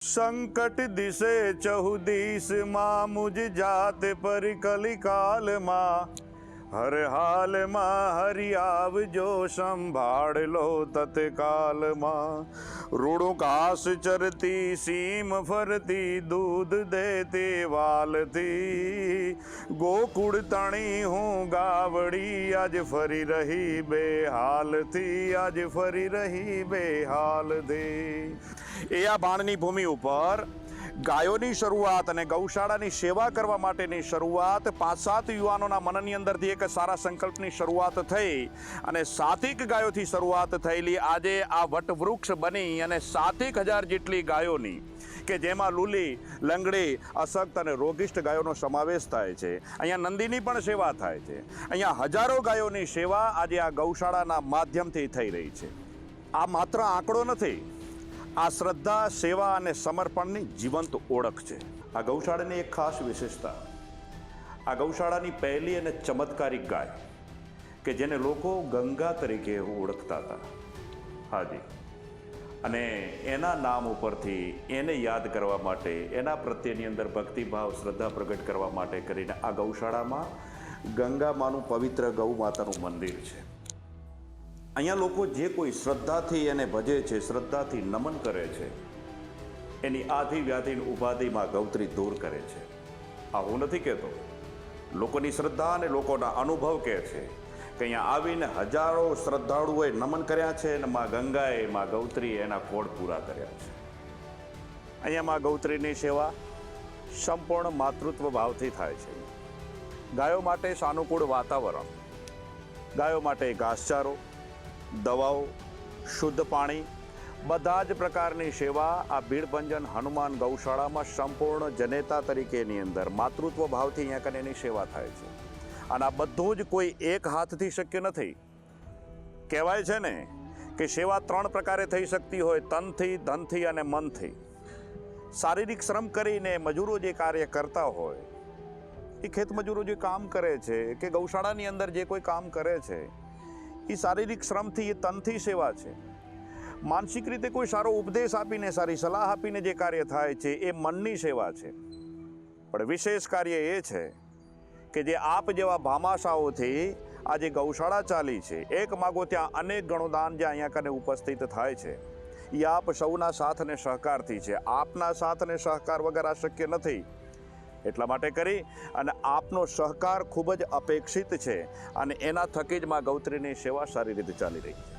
संकट दिसे चहुदीस माँ मुझ जात पर कलिकाल माँ हर हाल माँ हरि आव जो संभाड़ लो तत्काल माँ रूड़ों घास चरती सीम फरती दूध देती वाल थी गोकुड़ तणी हूँ गावड़ी आज फरी रही बेहाल थी आज फरी रही बेहाल थी। એ આ બાણની ભૂમિ ઉપર ગાયોની શરૂઆત અને ગૌશાળાની સેવા કરવા માટેની શરૂઆત 5-7 યુવાનોના મનની અંદરથી એક સારા સંકલ્પની શરૂઆત થઈ અને 7 ગાયોથી શરૂઆત થયેલી આજે આ વટવૃક્ષ બની અને 7,000 જેટલી ગાયોની કે જેમાં લૂલી, લંગડી, અશક્ત અને રોગિષ્ઠ ગાયોનો સમાવેશ થાય છે। અહીંયા નંદીની પણ સેવા થાય છે। અહીંયા હજારો ગાયોની સેવા આજે આ ગૌશાળાના માધ્યમથી થઈ રહી છે। આ માત્ર આંકડો નથી, આ શ્રદ્ધા, સેવા અને સમર્પણની જીવંત ઓળખ છે। આ ગૌશાળાની એક ખાસ વિશેષતા, આ ગૌશાળાની પહેલી અને ચમત્કારિક ગાય કે જેને લોકો ગંગા તરીકે ઓળખતા હતા, હાજી, અને એના નામ ઉપરથી એને યાદ કરવા માટે, એના પ્રત્યેની અંદર ભક્તિભાવ, શ્રદ્ધા પ્રગટ કરવા માટે કરીને આ ગૌશાળામાં ગંગા માનું પવિત્ર ગૌ માતાનું મંદિર છે। અહીંયા લોકો જે કોઈ શ્રદ્ધાથી એને ભજે છે, શ્રદ્ધાથી નમન કરે છે, એની આધિ વ્યાધિ ઉપાધિમાં ગૌત્રી દૂર કરે છે। આ હું નથી કહેતો, લોકોની શ્રદ્ધા અને લોકોના અનુભવ કહે છે કે અહીંયા આવીને હજારો શ્રદ્ધાળુઓએ નમન કર્યા છે અને મા ગંગાએ, મા ગૌત્રીએ એના કોડ પૂરા કર્યા છે। અહીંયા મા ગૌત્રીની સેવા સંપૂર્ણ માતૃત્વ ભાવથી થાય છે। ગાયો માટે સાનુકૂળ વાતાવરણ, ગાયો માટે ઘાસચારો, દવાઓ, શુદ્ધ પાણી, બધા જ પ્રકારની સેવા આ ભીડભંજન હનુમાન ગૌશાળામાં સંપૂર્ણ જનેતા તરીકેની અંદર માતૃત્વ ભાવથી અહીંયા કને એની સેવા થાય છે। અને આ બધું જ કોઈ એક હાથથી શક્ય નથી। કહેવાય છે ને કે સેવા 3 પ્રકારે થઈ શકતી હોય, તનથી, ધનથી અને મનથી। શારીરિક શ્રમ કરીને મજૂરો જે કાર્ય કરતા હોય, એ ખેતમજૂરો જે કામ કરે છે કે ગૌશાળાની અંદર જે કોઈ કામ કરે છે, એ શારીરિક શ્રમથી, એ તનથી સેવા છે। માનસિક રીતે કોઈ સારો ઉપદેશ આપીને, સારી સલાહ આપીને જે કાર્ય થાય છે એ મનની સેવા છે। પણ વિશેષ કાર્ય એ છે કે જે આપ જેવા ભામાશાઓથી આજે ગૌશાળા ચાલી છે, એક માગો ત્યાં અનેક ગણોદાન જે અહીંયા કને ઉપસ્થિત થાય છે, એ આપ સૌના સાથ અને સહકારથી છે। આપના સાથ અને સહકાર વગર આ શક્ય નથી। એટલા માટે કરી અને આપનો સહકાર ખૂબ જ અપેક્ષિત છે અને એના થકી જ માં ગૌત્રીની સેવા સારી રીતે ચાલી રહી છે।